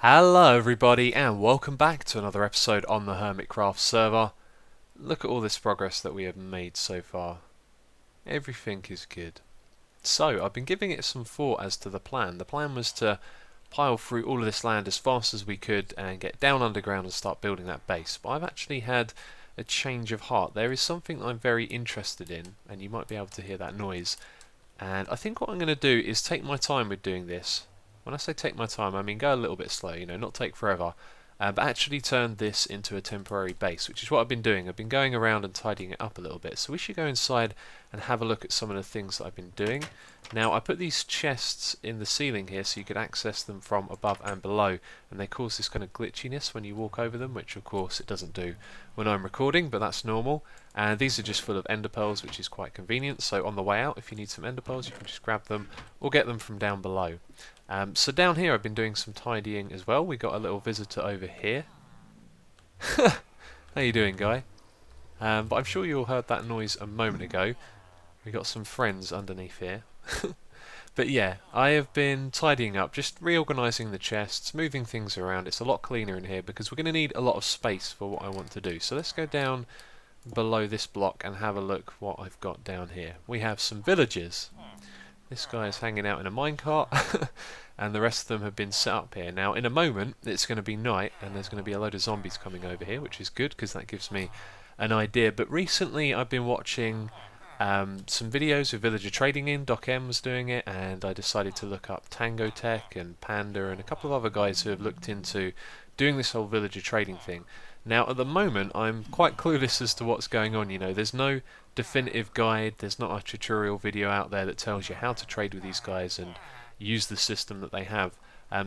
Hello everybody and welcome back to another episode on the Hermitcraft server. Look at all this progress that we have made so far. Everything is good. So I've been giving it some thought as to the plan. The plan was to pile through all of this land as fast as we could and get down underground and start building that base. But I've actually had a change of heart. There is something I'm very interested in, and you might be able to hear that noise. And I think what I'm going to do is take my time with doing this. When I say take my time, I mean go a little bit slow, not take forever, but actually turn this into a temporary base, which is what I've been doing. I've been going around and tidying it up a little bit. So we should go inside and have a look at some of the things that I've been doing. Now, I put these chests in the ceiling here so you could access them from above and below, and they cause this kind of glitchiness when you walk over them, which of course it doesn't do when I'm recording, but that's normal. And these are just full of ender pearls, which is quite convenient. So on the way out, if you need some ender pearls, you can just grab them or get them from down below. So down here I've been doing some tidying as well. We got a little visitor over here. How you doing, guy? But I'm sure you all heard that noise a moment ago. We got some friends underneath here. But yeah, I have been tidying up, just reorganising the chests, moving things around. It's a lot cleaner in here because we're going to need a lot of space for what I want to do. So let's go down below this block and have a look what I've got down here. We have some villagers. This guy is hanging out in a minecart and the rest of them have been set up here. Now in a moment it's going to be night and there's going to be a load of zombies coming over here, which is good because that gives me an idea. But recently I've been watching some videos of villager trading in. Doc M was doing it, and I decided to look up Tango Tech and Panda and a couple of other guys who have looked into doing this whole villager trading thing. Now at the moment I'm quite clueless as to what's going on. There's no definitive guide, there's not a tutorial video out there that tells you how to trade with these guys and use the system that they have.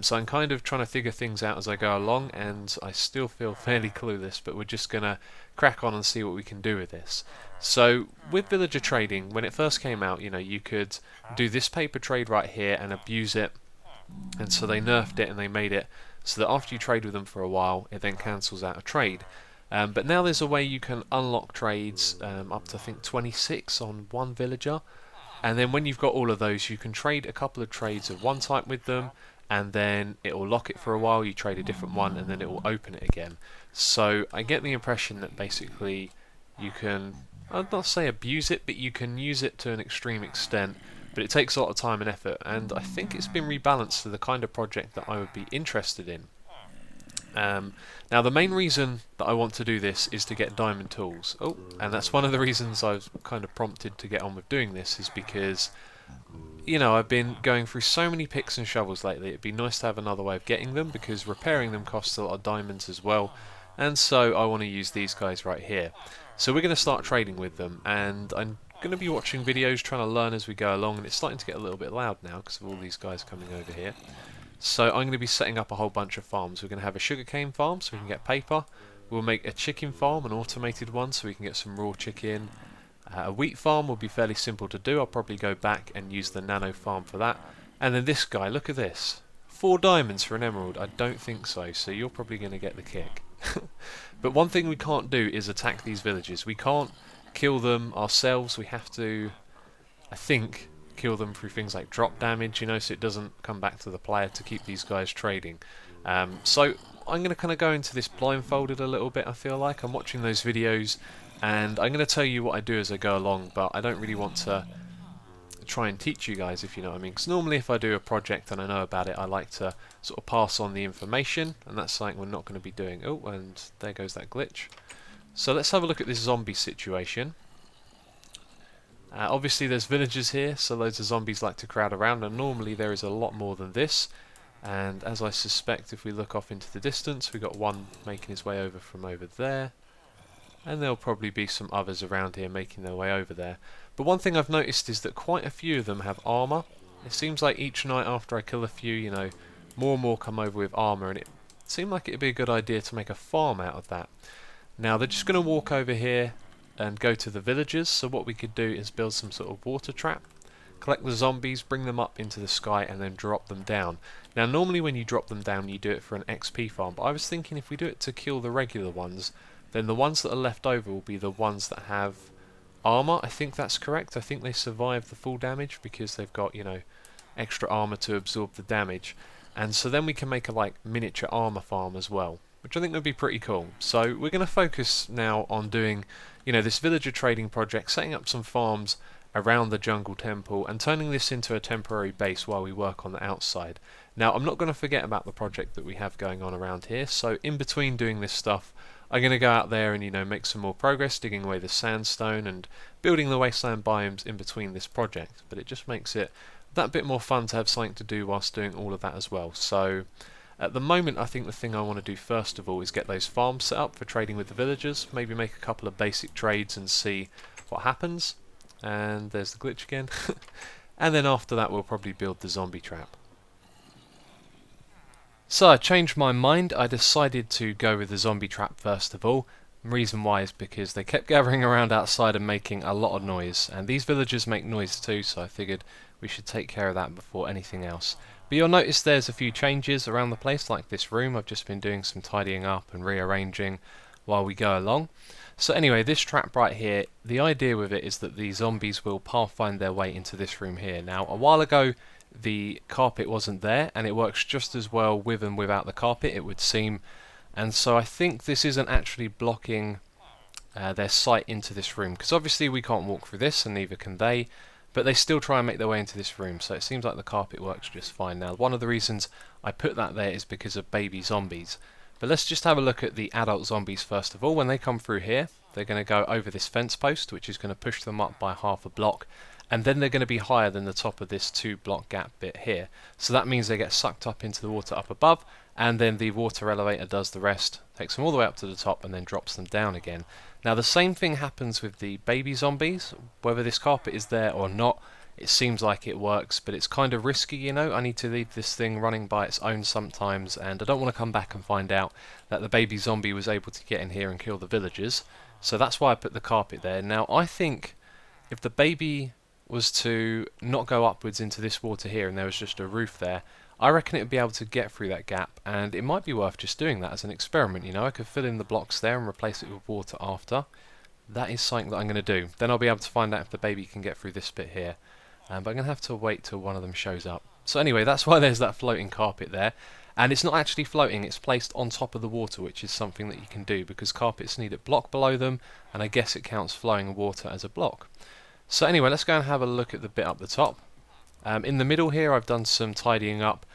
So I'm kind of trying to figure things out as I go along, and I still feel fairly clueless, but we're just going to crack on and see what we can do with this. So with villager trading, when it first came out, you could do this paper trade right here and abuse it, and so they nerfed it and they made it so that after you trade with them for a while it then cancels out a trade. But now there's a way you can unlock trades up to I think 26 on one villager, and then when you've got all of those you can trade a couple of trades of one type with them, and then it will lock it for a while, you trade a different one, and then it will open it again. So I get the impression that basically you can, I'd not say abuse it, but you can use it to an extreme extent, but it takes a lot of time and effort, and I think it's been rebalanced to the kind of project that I would be interested in. Now the main reason that I want to do this is to get diamond tools. And that's one of the reasons I was kind of prompted to get on with doing this, is because I've been going through so many picks and shovels lately. It'd be nice to have another way of getting them, because repairing them costs a lot of diamonds as well, and so I want to use these guys right here. So we're going to start trading with them, and I'm going to be watching videos trying to learn as we go along, and it's starting to get a little bit loud now because of all these guys coming over here. So I'm going to be setting up a whole bunch of farms. We're going to have a sugarcane farm so we can get paper. We'll make a chicken farm, an automated one, so we can get some raw chicken. A wheat farm will be fairly simple to do. I'll probably go back and use the nano farm for that. And then this guy, look at this. 4 diamonds for an emerald. I don't think so, so you're probably going to get the kick. But one thing we can't do is attack these villages. We can't kill them ourselves. We have to, I think, kill them through things like drop damage, so it doesn't come back to the player, to keep these guys trading. So I'm going to kind of go into this blindfolded a little bit. I feel like I'm watching those videos and I'm going to tell you what I do as I go along, but I don't really want to try and teach you guys, if you know what I mean, because normally if I do a project and I know about it, I like to sort of pass on the information, and that's something we're not going to be doing. Oh, and there goes that glitch. So let's have a look at this zombie situation. Obviously there's villagers here, so loads of zombies like to crowd around, and normally there is a lot more than this. And as I suspect, if we look off into the distance, we've got one making his way over from over there, and there'll probably be some others around here making their way over there. But one thing I've noticed is that quite a few of them have armour. It seems like each night after I kill a few, more and more come over with armour, and it seemed like it'd be a good idea to make a farm out of that. Now they're just going to walk over here and go to the villagers, so what we could do is build some sort of water trap, collect the zombies, bring them up into the sky, and then drop them down. Now normally when you drop them down you do it for an XP farm, but I was thinking if we do it to kill the regular ones, then the ones that are left over will be the ones that have armour. I think that's correct. I think they survive the full damage because they've got, extra armour to absorb the damage. and so then we can make a like miniature armor farm as well, which I think would be pretty cool. So we're going to focus now on doing, this villager trading project, setting up some farms around the jungle temple and turning this into a temporary base while we work on the outside. Now I'm not going to forget about the project that we have going on around here, so in between doing this stuff I'm going to go out there and make some more progress, digging away the sandstone and building the wasteland biomes in between this project, but it just makes it that bit more fun to have something to do whilst doing all of that as well. So at the moment I think the thing I want to do first of all is get those farms set up for trading with the villagers, maybe make a couple of basic trades and see what happens. And there's the glitch again. And then after that we'll probably build the zombie trap. So I changed my mind. I decided to go with the zombie trap first of all. The reason why is because they kept gathering around outside and making a lot of noise, and these villagers make noise too, so I figured we should take care of that before anything else. But you'll notice there's a few changes around the place, like this room. I've just been doing some tidying up and rearranging while we go along. So anyway, this trap right here, the idea with it is that the zombies will pathfind their way into this room here. Now a while ago the carpet wasn't there, and it works just as well with and without the carpet, it would seem. And so I think this isn't actually blocking their sight into this room, because obviously we can't walk through this and neither can they, but they still try and make their way into this room, so it seems like the carpet works just fine. Now one of the reasons I put that there is because of baby zombies, but let's just have a look at the adult zombies first of all. When they come through here they're going to go over this fence post, which is going to push them up by half a block, and then they're going to be higher than the top of this 2-block gap bit here, so that means they get sucked up into the water up above, and then the water elevator does the rest, takes them all the way up to the top and then drops them down again. Now the same thing happens with the baby zombies. Whether this carpet is there or not, it seems like it works, but it's kind of risky, I need to leave this thing running by its own sometimes, and I don't want to come back and find out that the baby zombie was able to get in here and kill the villagers, so that's why I put the carpet there. Now I think if the baby was to not go upwards into this water here and there was just a roof there, I reckon it would be able to get through that gap, and it might be worth just doing that as an experiment. I could fill in the blocks there and replace it with water after. That is something that I'm going to do. Then I'll be able to find out if the baby can get through this bit here, but I'm going to have to wait till one of them shows up. So anyway, that's why there's that floating carpet there, and it's not actually floating, it's placed on top of the water, which is something that you can do because carpets need a block below them, and I guess it counts flowing water as a block. So anyway, let's go and have a look at the bit up the top. In the middle here I've done some tidying up,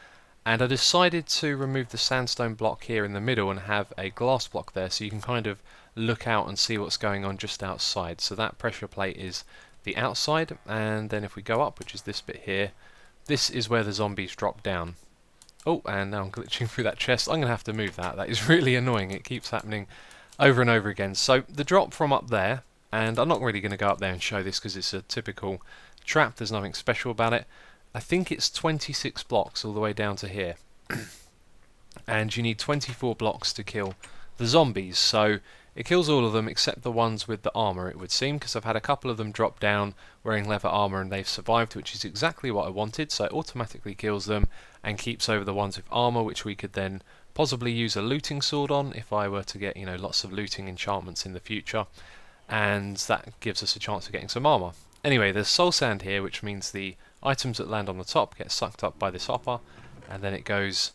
and I decided to remove the sandstone block here in the middle and have a glass block there, so you can kind of look out and see what's going on just outside. So that pressure plate is the outside, and then if we go up, which is this bit here, this is where the zombies drop down. Oh, and now I'm glitching through that chest. I'm going to have to move that. That is really annoying. It keeps happening over and over again. So the drop from up there, and I'm not really going to go up there and show this because it's a typical trap, there's nothing special about it. I think it's 26 blocks all the way down to here. And you need 24 blocks to kill the zombies, so it kills all of them except the ones with the armour, it would seem, because I've had a couple of them drop down wearing leather armour and they've survived, which is exactly what I wanted, so it automatically kills them and keeps over the ones with armour, which we could then possibly use a looting sword on if I were to get lots of looting enchantments in the future, and that gives us a chance of getting some armour. Anyway, there's soul sand here, which means the items that land on the top get sucked up by this hopper, and then it goes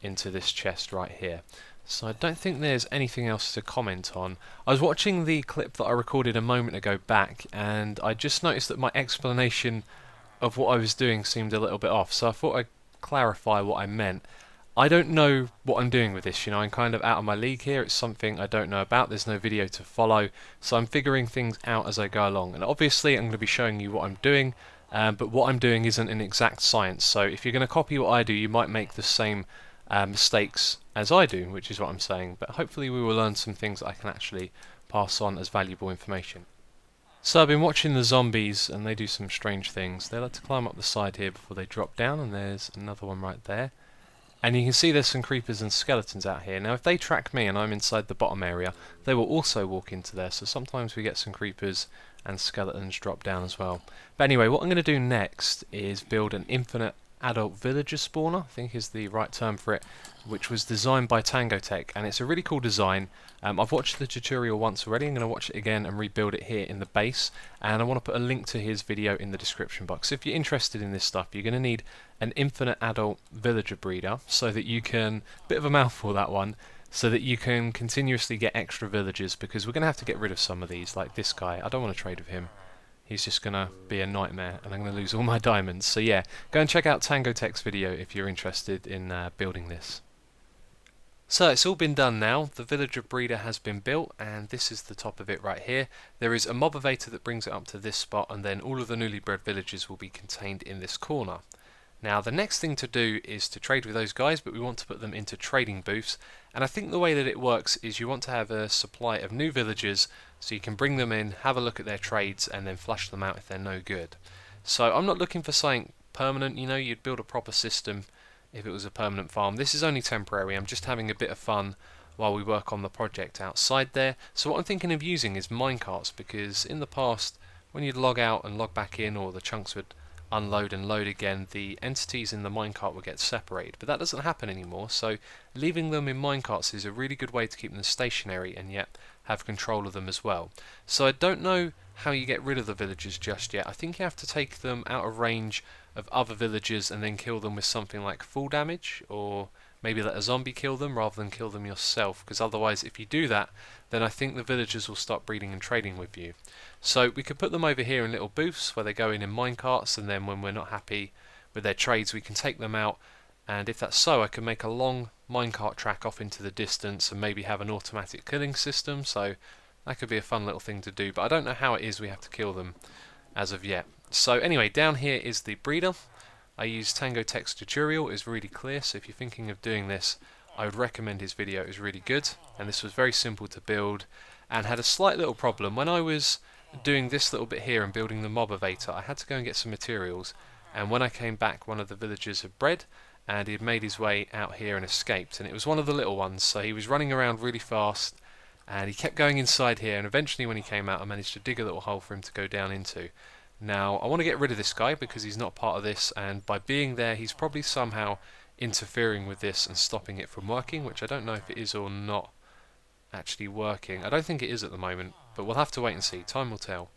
into this chest right here. So I don't think there's anything else to comment on. I was watching the clip that I recorded a moment ago back, and I just noticed that my explanation of what I was doing seemed a little bit off, so I thought I'd clarify what I meant. I don't know what I'm doing with this, I'm kind of out of my league here. It's something I don't know about, there's no video to follow, so I'm figuring things out as I go along, and obviously I'm going to be showing you what I'm doing, but what I'm doing isn't an exact science, so if you're going to copy what I do, you might make the same mistakes as I do, which is what I'm saying, but hopefully we will learn some things that I can actually pass on as valuable information. So I've been watching the zombies, and they do some strange things. They like to climb up the side here before they drop down, and there's another one right there. And you can see there's some creepers and skeletons out here. Now if they track me and I'm inside the bottom area, they will also walk into there, so sometimes we get some creepers and skeletons drop down as well. But anyway, what I'm going to do next is build an infinite adult villager spawner, I think is the right term for it, which was designed by Tango Tech, and it's a really cool design. I've watched the tutorial once already. I'm going to watch it again and rebuild it here in the base, and I want to put a link to his video in the description box. If you're interested in this stuff, you're going to need an infinite adult villager breeder, so that you can, bit of a mouthful that one, so that you can continuously get extra villagers, because we're going to have to get rid of some of these, like this guy. I don't want to trade with him. He's just going to be a nightmare, and I'm going to lose all my diamonds. So yeah, go and check out Tango Tech's video if you're interested in building this. So it's all been done now. The villager breeder has been built, and this is the top of it right here. There is a mob evator that brings it up to this spot, and then all of the newly bred villagers will be contained in this corner. Now the next thing to do is to trade with those guys, but we want to put them into trading booths, and I think the way that it works is you want to have a supply of new villagers so you can bring them in, have a look at their trades, and then flush them out if they're no good. So I'm not looking for something permanent. You know, you'd build a proper system if it was a permanent farm. This is only temporary. I'm just having a bit of fun while we work on the project outside there. So what I'm thinking of using is minecarts, because in the past when you'd log out and log back in, or the chunks would unload and load again, the entities in the minecart would get separated, but that doesn't happen anymore. So leaving them in minecarts is a really good way to keep them stationary and yet have control of them as well. So I don't know how you get rid of the villagers just yet. I think you have to take them out of range of other villagers and then kill them with something like full damage, or maybe let a zombie kill them rather than kill them yourself, because otherwise if you do that, then I think the villagers will stop breeding and trading with you. So we could put them over here in little booths where they go in minecarts, and then when we're not happy with their trades we can take them out, and if that's so I can make a long minecart track off into the distance and maybe have an automatic killing system. So that could be a fun little thing to do, but I don't know how it is we have to kill them as of yet. So anyway, down here is the breeder. I use Tango Tech's tutorial. It's really clear, so if you're thinking of doing this, I would recommend his video. It was really good, and this was very simple to build and had a slight little problem. When I was doing this little bit here and building the mob evator, I had to go and get some materials, and when I came back one of the villagers had bred and he had made his way out here and escaped, and it was one of the little ones, so he was running around really fast and he kept going inside here, and eventually when he came out I managed to dig a little hole for him to go down into. Now I want to get rid of this guy because he's not part of this, and by being there he's probably somehow interfering with this and stopping it from working, which I don't know if it is or not actually working. I don't think it is at the moment, but we'll have to wait and see. Time will tell.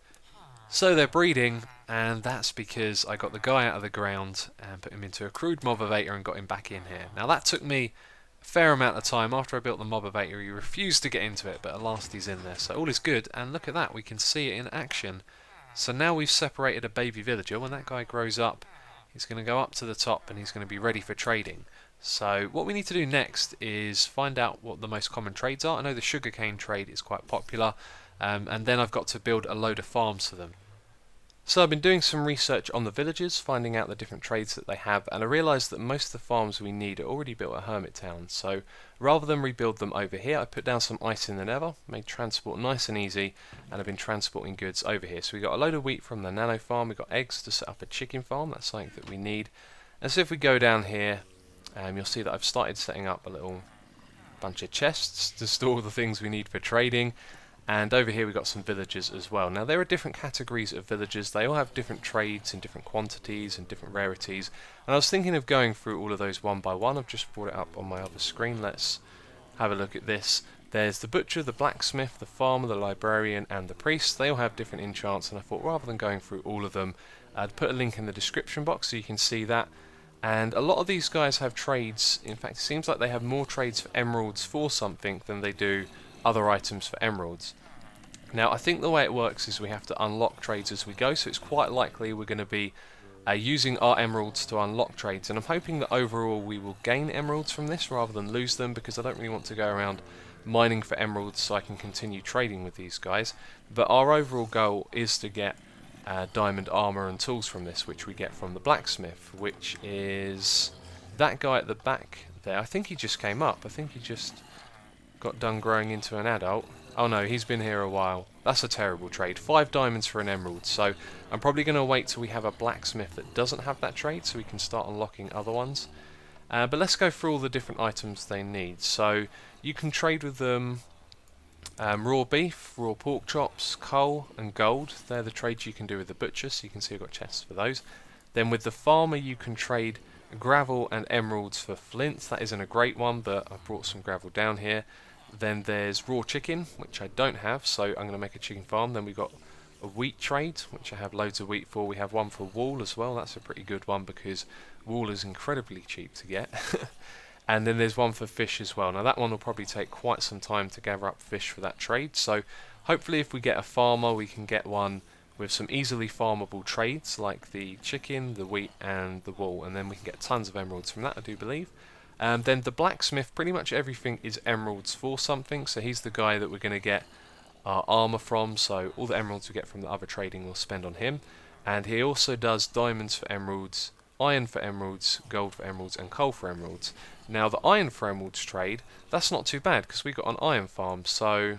So they're breeding, and that's because I got the guy out of the ground and put him into a crude mob evator and got him back in here. Now that took me a fair amount of time. After I built the mob evator he refused to get into it, but at last he's in there, so all is good. And look at that, we can see it in action. So now we've separated a baby villager. When that guy grows up, he's going to go up to the top and he's going to be ready for trading. So what we need to do next is find out what the most common trades are. I know the sugarcane trade is quite popular, and then I've got to build a load of farms for them. So I've been doing some research on the villagers, finding out the different trades that they have, and I realised that most of the farms we need are already built at Hermit Town. So rather than rebuild them over here, I put down some ice in the nether, made transport nice and easy, and I've been transporting goods over here. So we got a load of wheat from the nano farm, we got eggs to set up a chicken farm, that's something that we need. And so if we go down here, you'll see that I've started setting up a little bunch of chests to store the things we need for trading. And over here we've got some villagers as well. Now there are different categories of villagers. They all have different trades and different quantities and different rarities. And I was thinking of going through all of those one by one. I've just brought it up on my other screen. Let's have a look at this. There's the butcher, the blacksmith, the farmer, the librarian and the priest. They all have different enchants, and I thought rather than going through all of them, I'd put a link in the description box so you can see that. And a lot of these guys have trades. In fact, it seems like they have more trades for emeralds for something than they do other items for emeralds. Now I think the way it works is we have to unlock trades as we go, so it's quite likely we're going to be using our emeralds to unlock trades, and I'm hoping that overall we will gain emeralds from this rather than lose them, because I don't really want to go around mining for emeralds so I can continue trading with these guys. But our overall goal is to get diamond armor and tools from this, which we get from the blacksmith, which is that guy at the back there. I think he just came up. I think he just got done growing into an adult. Oh no, he's been here a while. That's a terrible trade. 5 diamonds for an emerald. So I'm probably going to wait till we have a blacksmith that doesn't have that trade so we can start unlocking other ones. But let's go through all the different items they need. So you can trade with them raw beef, raw pork chops, coal and gold. They're the trades you can do with the butcher, so you can see I've got chests for those. Then with the farmer you can trade gravel and emeralds for flint. That isn't a great one, but I brought some gravel down here. Then there's raw chicken, which I don't have, so I'm going to make a chicken farm. Then we've got a wheat trade, which I have loads of wheat for. We have one for wool as well. That's a pretty good one because wool is incredibly cheap to get. And then there's one for fish as well. Now that one will probably take quite some time to gather up fish for that trade. So hopefully if we get a farmer, we can get one with some easily farmable trades like the chicken, the wheat and the wool, and then we can get tons of emeralds from that, I do believe. Then the blacksmith, pretty much everything is emeralds for something, so he's the guy that we're going to get our armor from, so all the emeralds we get from the other trading we'll spend on him. And he also does diamonds for emeralds, iron for emeralds, gold for emeralds and coal for emeralds. Now the iron for emeralds trade, that's not too bad because we got an iron farm, so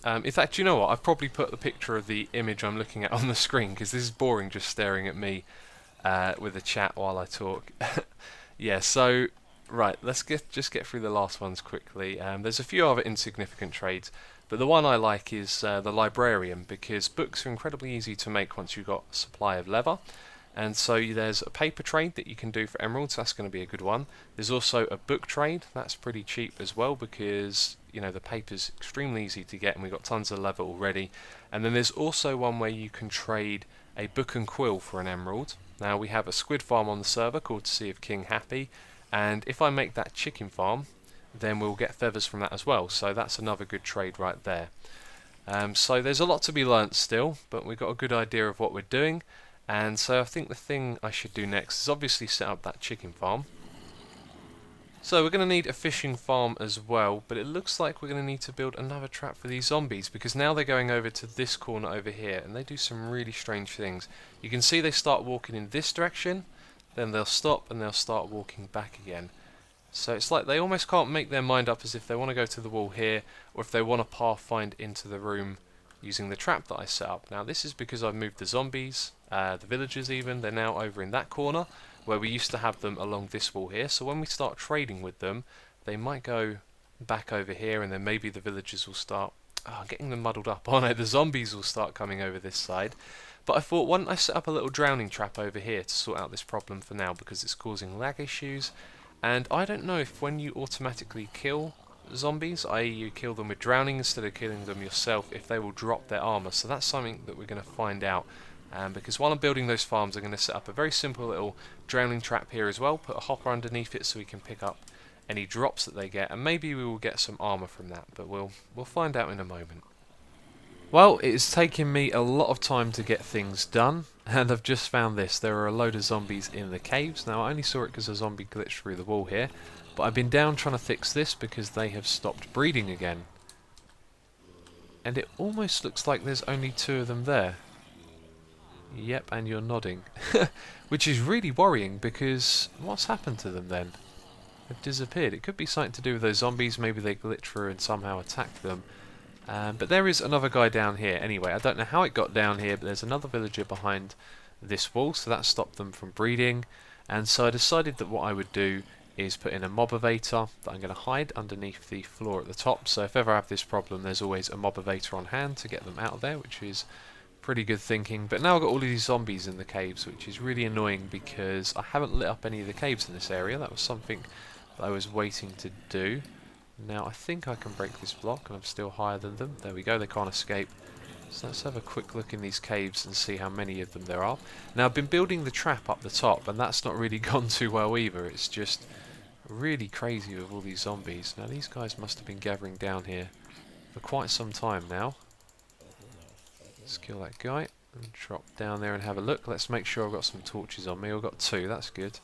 in fact, you know what, I've probably put the picture of the image I'm looking at on the screen because this is boring just staring at me with a chat while I talk. Yeah, so right, let's just get through the last ones quickly. There's a few other insignificant trades, but the one I like is the librarian, because books are incredibly easy to make once you've got a supply of leather. And so there's a paper trade that you can do for emeralds, that's going to be a good one. There's also a book trade, that's pretty cheap as well because, you know, the paper's extremely easy to get and we've got tons of leather already. And then there's also one where you can trade a book and quill for an emerald. Now we have a squid farm on the server called Sea of King Happy, and if I make that chicken farm, then we'll get feathers from that as well, so that's another good trade right there. So there's a lot to be learnt still, but we've got a good idea of what we're doing. And so I think the thing I should do next is obviously set up that chicken farm. So we're going to need a fishing farm as well, but it looks like we're going to need to build another trap for these zombies because now they're going over to this corner over here and they do some really strange things. You can see they start walking in this direction, then they'll stop and they'll start walking back again. So it's like they almost can't make their mind up as if they want to go to the wall here or if they want to pathfind into the room using the trap that I set up. Now this is because I've moved the zombies, the villagers even, they're now over in that corner where we used to have them along this wall here. So when we start trading with them, they might go back over here and then maybe the villagers will start getting them muddled up. Oh no, the zombies will start coming over this side. But I thought, why don't I set up a little drowning trap over here to sort out this problem for now because it's causing lag issues. And I don't know if when you automatically kill zombies, i.e. you kill them with drowning instead of killing them yourself, if they will drop their armor. So that's something that we're going to find out. Because while I'm building those farms, I'm going to set up a very simple little drowning trap here as well, put a hopper underneath it so we can pick up any drops that they get, and maybe we will get some armor from that, but we'll find out in a moment. Well, it's taken me a lot of time to get things done, and I've just found this. There are a load of zombies in the caves. Now I only saw it because a zombie glitched through the wall here, but I've been down trying to fix this because they have stopped breeding again. And it almost looks like there's only 2 of them there. Yep, and you're nodding. Which is really worrying because what's happened to them then? They've disappeared. It could be something to do with those zombies. Maybe they glitched through and somehow attacked them. But there is another guy down here. Anyway, I don't know how it got down here, but there's another villager behind this wall, so that stopped them from breeding. And so I decided that what I would do is put in a mob evator that I'm going to hide underneath the floor at the top. So if ever I have this problem, there's always a mob evator on hand to get them out of there, which is pretty good thinking. But now I've got all of these zombies in the caves, which is really annoying because I haven't lit up any of the caves in this area. That was something that I was waiting to do. Now I think I can break this block and I'm still higher than them. There we go, they can't escape. So let's have a quick look in these caves and see how many of them there are. Now I've been building the trap up the top and that's not really gone too well either. It's just really crazy with all these zombies. Now these guys must have been gathering down here for quite some time now. Let's kill that guy and drop down there and have a look. Let's make sure I've got some torches on me. I've got 2, that's good.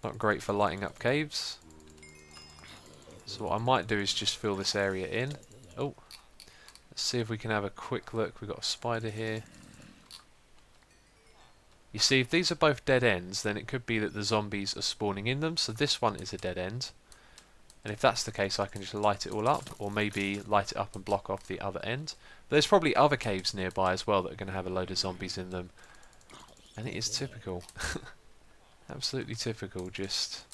Not great for lighting up caves. So what I might do is just fill this area in. Oh, let's see if we can have a quick look. We've got a spider here. You see, if these are both dead ends, then it could be that the zombies are spawning in them. So this one is a dead end. And if that's the case, I can just light it all up, or maybe light it up and block off the other end. But there's probably other caves nearby as well that are going to have a load of zombies in them. And it is typical. Absolutely typical, just...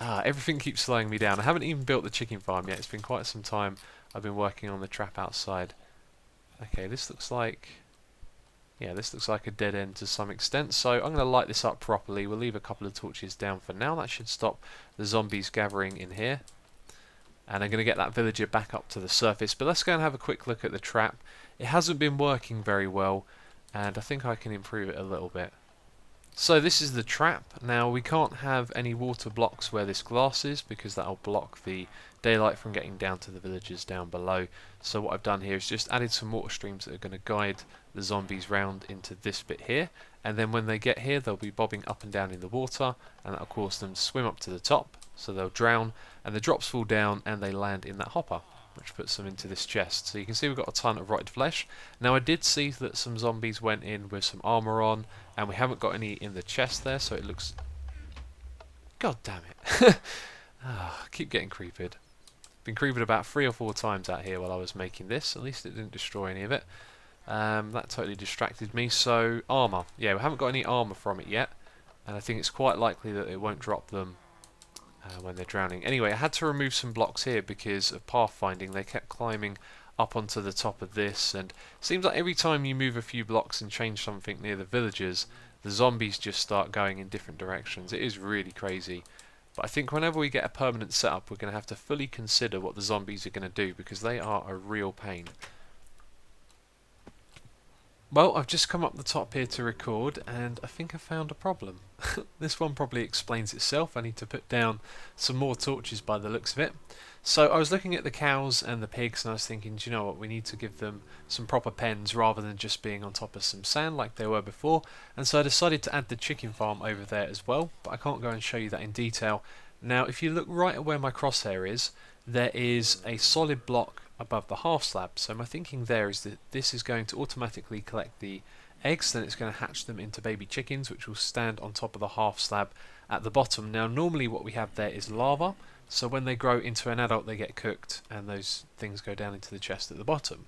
everything keeps slowing me down. I haven't even built the chicken farm yet. It's been quite some time I've been working on the trap outside. Okay, this looks like Yeah, this looks like a dead end to some extent, so I'm going to light this up properly. We'll leave a couple of torches down for now. That should stop the zombies gathering in here. And I'm going to get that villager back up to the surface. But let's go and have a quick look at the trap. It hasn't been working very well, and I think I can improve it a little bit. So this is the trap. Now we can't have any water blocks where this glass is because that'll block the daylight from getting down to the villagers down below. So what I've done here is just added some water streams that are going to guide the zombies round into this bit here, and then when they get here they'll be bobbing up and down in the water, and that'll cause them to swim up to the top, so they'll drown, and the drops fall down and they land in that hopper, which puts them into this chest. So you can see we've got a ton of rotted flesh. Now I did see that some zombies went in with some armour on, and we haven't got any in the chest there, so it looks... God damn it. Keep getting creeped. Been creeped about 3 or 4 times out here while I was making this. At least it didn't destroy any of it. That totally distracted me. So armour. Yeah, we haven't got any armour from it yet, and I think it's quite likely that it won't drop them when they're drowning. Anyway, I had to remove some blocks here because of pathfinding. They kept climbing up onto the top of this, and it seems like every time you move a few blocks and change something near the villagers, the zombies just start going in different directions. It is really crazy. But I think whenever we get a permanent setup, we're going to have to fully consider what the zombies are going to do, because they are a real pain. Well, I've just come up the top here to record, and I think I found a problem. This one probably explains itself. I need to put down some more torches by the looks of it. So I was looking at the cows and the pigs, and I was thinking, do you know what, we need to give them some proper pens rather than just being on top of some sand like they were before. And so I decided to add the chicken farm over there as well, but I can't go and show you that in detail. Now, if you look right at where my crosshair is, there is a solid block above the half slab. So my thinking there is that this is going to automatically collect the eggs, then it's going to hatch them into baby chickens, which will stand on top of the half slab at the bottom. Now normally what we have there is lava, so when they grow into an adult they get cooked and those things go down into the chest at the bottom.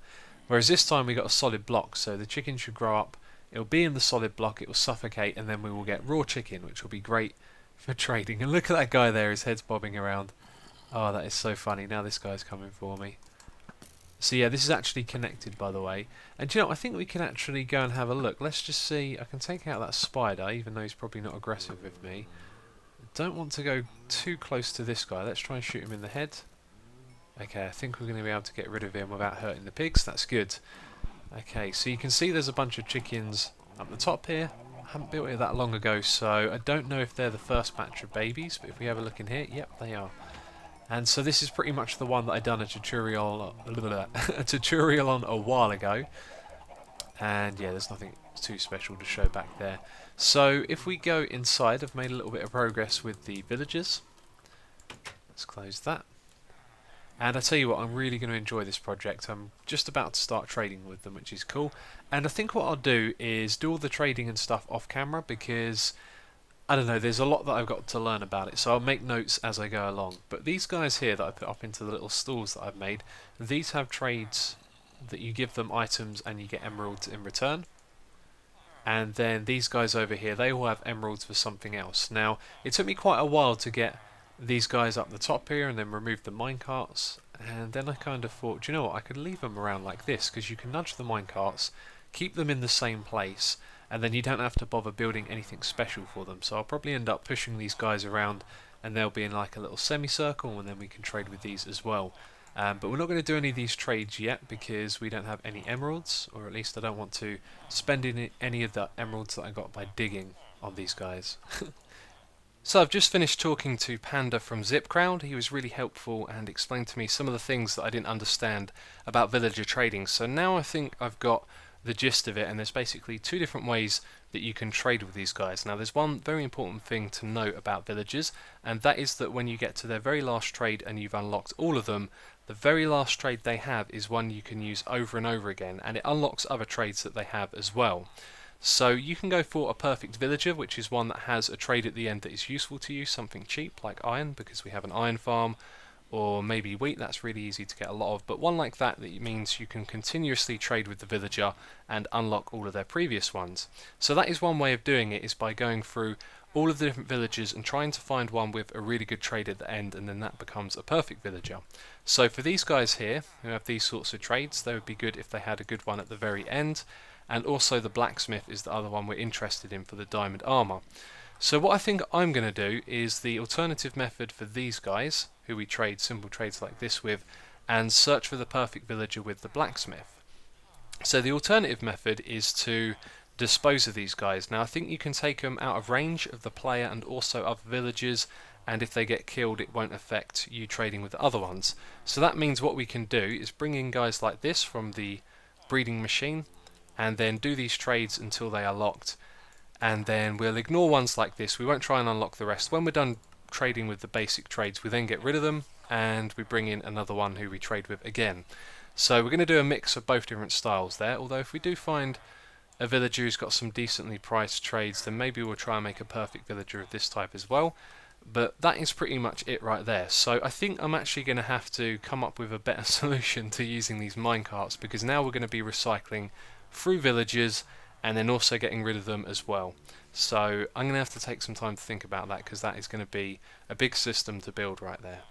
Whereas this time we got a solid block, so the chicken should grow up, it'll be in the solid block, it will suffocate, and then we will get raw chicken, which will be great for trading. And look at that guy there, his head's bobbing around. Oh, that is so funny. Now this guy's coming for me. So yeah, this is actually connected, by the way. And do you know, I think we can actually go and have a look. Let's just see. I can take out that spider, even though he's probably not aggressive with me. Don't want to go too close to this guy. Let's try and shoot him in the head. Okay, I think we're going to be able to get rid of him without hurting the pigs. That's good. Okay, so you can see there's a bunch of chickens up the top here. I haven't built it that long ago, so I don't know if they're the first batch of babies, but if we have a look in here, yep, they are. And so this is pretty much the one that I done a tutorial on a while ago. And yeah, there's nothing too special to show back there. So if we go inside, I've made a little bit of progress with the villagers. Let's close that. And I tell you what, I'm really going to enjoy this project. I'm just about to start trading with them, which is cool. And I think what I'll do is do all the trading and stuff off camera, because I don't know, there's a lot that I've got to learn about it, so I'll make notes as I go along. But these guys here that I put up into the little stalls that I've made, these have trades that you give them items and you get emeralds in return. And then these guys over here, they all have emeralds for something else. Now, it took me quite a while to get these guys up the top here and then remove the minecarts. And then I kind of thought, do you know what, I could leave them around like this, because you can nudge the minecarts, keep them in the same place, and then you don't have to bother building anything special for them. So I'll probably end up pushing these guys around, and they'll be in like a little semicircle, and then we can trade with these as well. But we're not going to do any of these trades yet because we don't have any emeralds, or at least I don't want to spend any of the emeralds that I got by digging on these guys. So I've just finished talking to Panda from ZipCrowd. He was really helpful and explained to me some of the things that I didn't understand about villager trading. So now I think I've got the gist of it, and there's basically 2 different ways that you can trade with these guys. Now there's one very important thing to note about villagers, and that is that when you get to their very last trade and you've unlocked all of them, the very last trade they have is one you can use over and over again, and it unlocks other trades that they have as well. So you can go for a perfect villager, which is one that has a trade at the end that is useful to you, something cheap like iron, because we have an iron farm, or maybe wheat. That's really easy to get a lot of, but one like that means you can continuously trade with the villager and unlock all of their previous ones. So that is one way of doing it, is by going through all of the different villagers and trying to find one with a really good trade at the end, and then that becomes a perfect villager. So for these guys here, who have these sorts of trades, they would be good if they had a good one at the very end. and also the blacksmith is the other one we're interested in for the diamond armor. So what I think I'm going to do is the alternative method for these guys, who we trade simple trades like this with, and search for the perfect villager with the blacksmith. So the alternative method is to dispose of these guys. Now I think you can take them out of range of the player and also other villagers, and if they get killed it won't affect you trading with the other ones. So that means what we can do is bring in guys like this from the breeding machine and then do these trades until they are locked, and then we'll ignore ones like this. We won't try and unlock the rest. When we're done trading with the basic trades, we then get rid of them and we bring in another one who we trade with again. So we're going to do a mix of both different styles there, although if we do find a villager who's got some decently priced trades, then maybe we'll try and make a perfect villager of this type as well. But that is pretty much it right there. So I think I'm actually going to have to come up with a better solution to using these minecarts, because now we're going to be recycling through villagers and then also getting rid of them as well. So I'm going to have to take some time to think about that, because that is going to be a big system to build right there.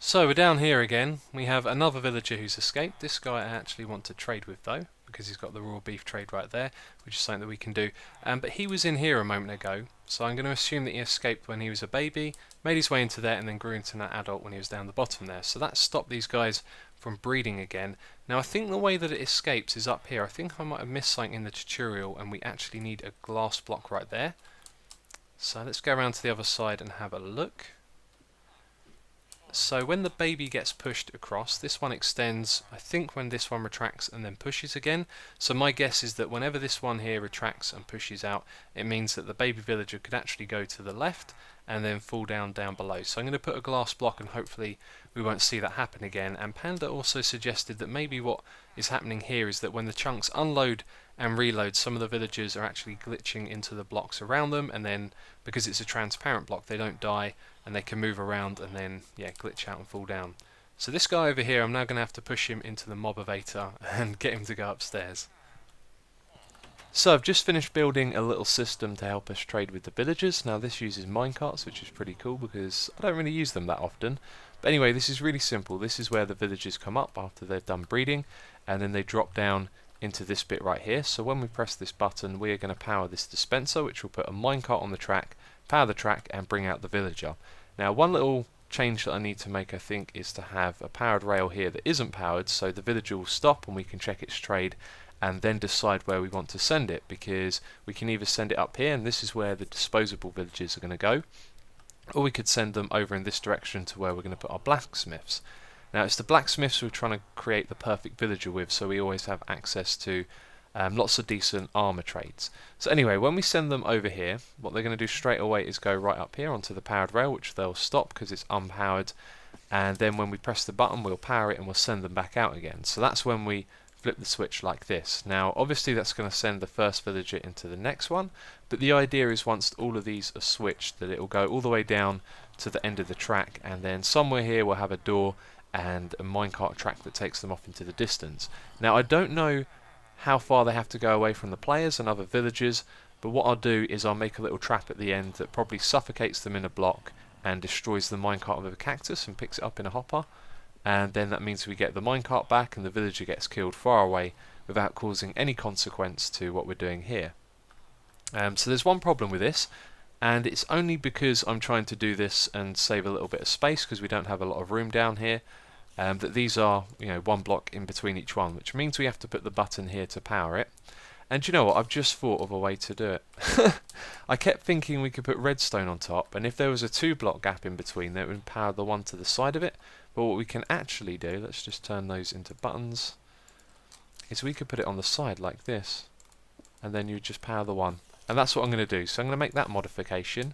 So we're down here again. We have another villager who's escaped. This guy I actually want to trade with though, because he's got the raw beef trade right there, which is something that we can do. But he was in here a moment ago, so I'm going to assume that he escaped when he was a baby, made his way into there, and then grew into an adult when he was down the bottom there. So that stopped these guys from breeding again. Now I think the way that it escapes is up here. I think I might have missed something in the tutorial, and we actually need a glass block right there. So let's go around to the other side and have a look. So when the baby gets pushed across, this one extends, I think, when this one retracts and then pushes again. So my guess is that whenever this one here retracts and pushes out, it means that the baby villager could actually go to the left and then fall down below. So I'm going to put a glass block and hopefully we won't see that happen again. And Panda also suggested that maybe what is happening here is that when the chunks unload and reload, some of the villagers are actually glitching into the blocks around them, and then because it's a transparent block they don't die and they can move around and then glitch out and fall down. So this guy over here, I'm now going to have to push him into the mob-evator and get him to go upstairs. So I've just finished building a little system to help us trade with the villagers. Now this uses minecarts, which is pretty cool because I don't really use them that often. But anyway, this is really simple. This is where the villagers come up after they've done breeding, and then they drop down into this bit right here. So when we press this button, we are going to power this dispenser, which will put a minecart on the track, power the track, and bring out the villager. Now one little change that I need to make, I think, is to have a powered rail here that isn't powered, so the villager will stop and we can check its trade and then decide where we want to send it, because we can either send it up here, and this is where the disposable villagers are going to go, or we could send them over in this direction to where we're going to put our blacksmiths. Now it's the blacksmiths we're trying to create the perfect villager with, so we always have access to lots of decent armor trades. So anyway, when we send them over here, what they're going to do straight away is go right up here onto the powered rail, which they'll stop because it's unpowered, and then when we press the button we'll power it and we'll send them back out again. So that's when we flip the switch like this. Now obviously that's going to send the first villager into the next one, but the idea is once all of these are switched that it will go all the way down to the end of the track, and then somewhere here we'll have a door and a minecart track that takes them off into the distance. Now I don't know how far they have to go away from the players and other villagers, but what I'll do is I'll make a little trap at the end that probably suffocates them in a block and destroys the minecart with a cactus and picks it up in a hopper, and then that means we get the minecart back and the villager gets killed far away without causing any consequence to what we're doing here. So there's one problem with this, and it's only because I'm trying to do this and save a little bit of space because we don't have a lot of room down here, that these are, one block in between each one, which means we have to put the button here to power it. And you know what, I've just thought of a way to do it. I kept thinking we could put redstone on top, and if there was a 2-block gap in between, that would power the one to the side of it. But what we can actually do, let's just turn those into buttons, is we could put it on the side like this, and then you just power the one. And that's what I'm going to do. So I'm going to make that modification.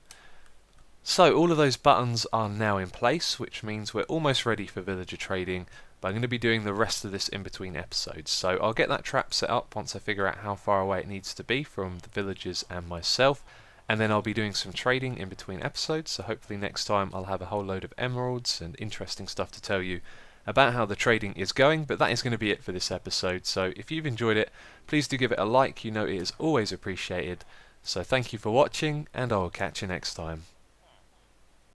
So all of those buttons are now in place, which means we're almost ready for villager trading, but I'm going to be doing the rest of this in between episodes. So I'll get that trap set up once I figure out how far away it needs to be from the villagers and myself, and then I'll be doing some trading in between episodes, so hopefully next time I'll have a whole load of emeralds and interesting stuff to tell you about how the trading is going. But that is going to be it for this episode, so if you've enjoyed it, please do give it a like. You know it is always appreciated. So thank you for watching, and I will catch you next time.